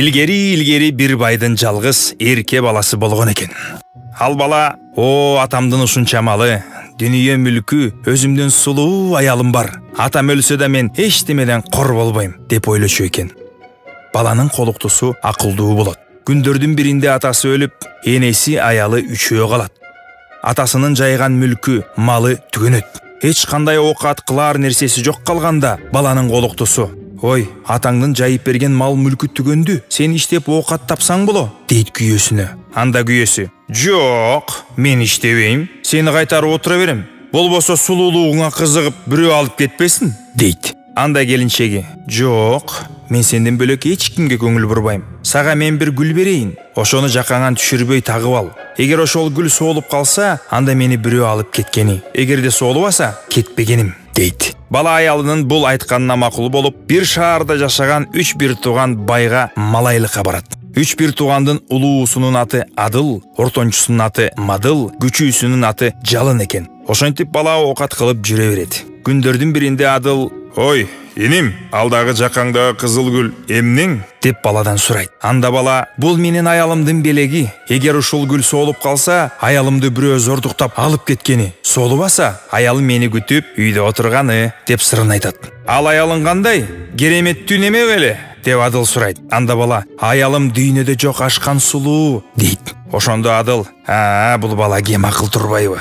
Илгери бир байдын жалгыз эрке баласы болгон экен. Ал бала: "О, атамдын ушунча малы, дүнүйө мүлкү, өзүмдүн сулуу аялым бар. Атам өлсө да мен эчтемеден кор болбойм" деп ойлочу экен. Баланын колуктусу акылдуу болот. Күндөрдүн биринде атасы өлүп, энеси аялы үчөө калат. Атасынын жайган мүлкү, малы түгөнөт. Эч кандай оокат кылар нерсеси жок калганда, баланын колуктусу: "Ой, атаңдын жайып берген мал мүлкү түгөндү. Сен иштеп оокат тапсаң боло" дейт күйөөсүнө. Анда күйөөсү: "Жок, мен иштебейм. Сени кайтарып отура берем. Болбосо сулуулугуңа кызыгып бирөө алып кетпесин" дейт. Анда келинчеги: "Жок, мен сенден бөлөк эч кимге көңүл бурбайм. Сага мен бир гүл берейин. Ошону жакаңан түшүрбөй тагып ал. Эгер ошол гүл соолуп калса, анда мени бирөө алып кеткени. Эгерде соолубаса, кетпегеним" дейт. Бала аялынын бул айтканына макул болуп, бир шаарда жашаган 3 бир тууган байга малайлыкка барат. 3 бир туугандын улуусунун аты Адыл, ортончусунун аты Мадыл, күчүүсүнүн аты Жалын экен. Ошентип бала оокат кылып жүрө берет. Күндөрдүн биринде Адыл: "Ой, эним, алдагы жакаңдагы кызыл гүл эмнең?" деп баладан сурайт. Анда бала: "Бул менин аялымдын белеги. Эгер ушул гүл соолуп калса, аялымды бирөө зордуктап алып кеткени. Соолубаса, аялым мени күтүп үйдө отурганы" деп сырын айтат. "Ал аялың кандай? Кереметтүү неме беле?" деп Адыл сурайт. Анда бала: "Аялым дүйнөдө жок ашкан сулуу" дейт. Ошондо Адыл: "Бул бала кем акыл турбайбы?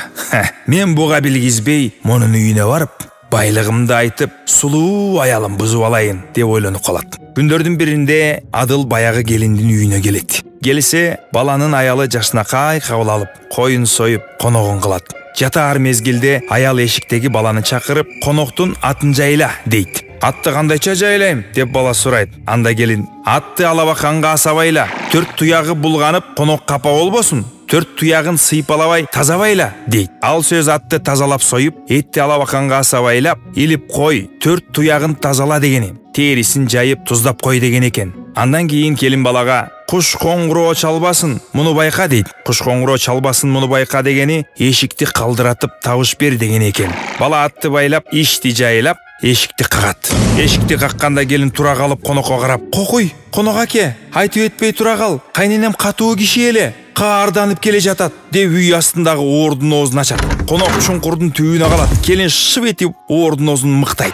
Мен буга билгизбей, мунун үйүнө барып, байлыгымды айтып, сулуу аялым бузуп алайын" деп ойлонуп калат. Күндөрдүн биринде Адыл баягы келиндин үйүнө келет. Келсе, баланын аялы жашнакай кабыл алып, коюн союп, коногун кылат. Жатаар мезгилде аял эшиктеги баланы чакырып, "Коноктун атын жайла" дейт. "Атты кандайча жайлайм?" деп бала сурайт. Анда келин: "Атты алабаканга асабайла, 4 туягы булганып, конок капа болбосун. 4 туягын сыйпалабай тазабайла" дейт. Ал сөз атты тазалап союп, этти алабаканга асабайлап, илип кой, 4 туягын тазала дегени. Терисин жайып, туздап кой деген экен. Андан кийин келин балага: "Куш коңгуроо чалбасын, муну байка" дейт. Куш коңгуроо чалбасын, муну байка дегени эшикти калдыратып табыш бер деген экен. Бала атты байлап, ишти жайлап, эшикти кагат. Эшикти какканда келин тура калып конокко карап: "Кокуй, конок аке, айтып этпей тура кал. Кайненем катуу киши эле, каарданып келе жатат" деп үй астындагы оордун оозун ачат. Конок чуңкурдун түбүнө калат. Келин шып этип оордун оозун мыктайт.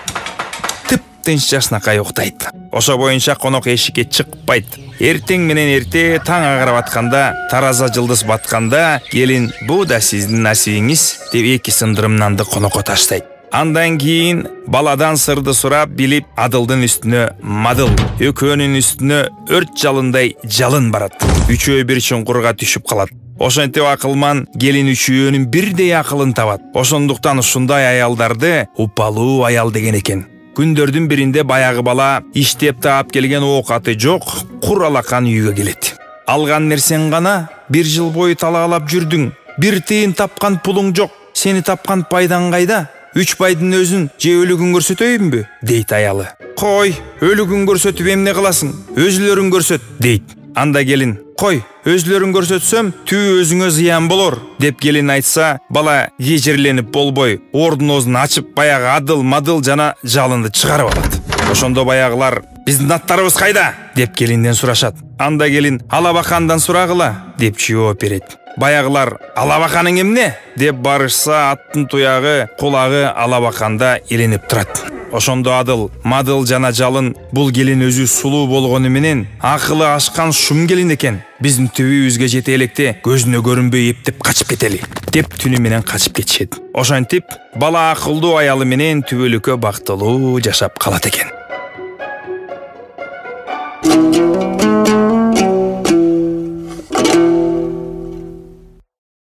Тынч жашнакай уктайт. Ошо боюнча конок эшикке чыкпайт. Эртең менен эрте таң агырап атканда, тараза жылдыз батканда, келин: "Бу да сиздин насибиңиз" деп 2 сындырым нанды конокко таштайт. Андан кийин баладан сырды сурап билип, Адылдын үстүнө Мадыл, экөөнүн үстүнө өрт жалындай Жалын барат. Үчөө бир чуңкурга түшүп калат. Ошентип акылман келин үчөөнүн бирдей акылын табат. Ошондуктан ушундай аялдарды упалуу аял деген экен. Күндөрдүн биринде баягы бала иштеп таап келген оокаты жок, кур алакан үйгө келет. "Алган нерсең гана, 1 жыл бою талаалап жүрдүң. 1 тыйын тапкан пулуң жок. Сени тапкан пайдаң кайда? 3 байдын өзүн же өлүгүн көрсөтөйүнбү?" дейт аялы. "Кой, өлүгүн көрсөтүп эмне кыласың? Өзүлөрүң көрсөт" дейт. Анда келин: "Кой, өзүлөрүң көрсөтсөм, түбү өзүңө зыян болор" деп келин айтса, бала кежирленип болбой, оордун оозун ачып, баягы Адыл, Мадыл жана Жалынды чыгарып алат. Ошондо баягылар: "Биздин аттарыбыз кайда?" деп келинден сурашат. Анда келин: "Алабакандан сурагыла" деп жооп берет. Баягылар: "Алабаканың эмне?" деп барышса, аттын туягы, кулагы алабаканда иленип турат. Ошондо Адыл, Мадыл жана Жалын: "Бул келин өзү сулуу болгону менен акылы ашкан шум келин экен. Биздин түбүбүзгө жете электе көзүнө көрүнбөй эптеп качып кетели" деп түнү менен качып кетишет. Ошентип бала акылдуу аялы менен түбөлүккө бактылуу жашап калат экен.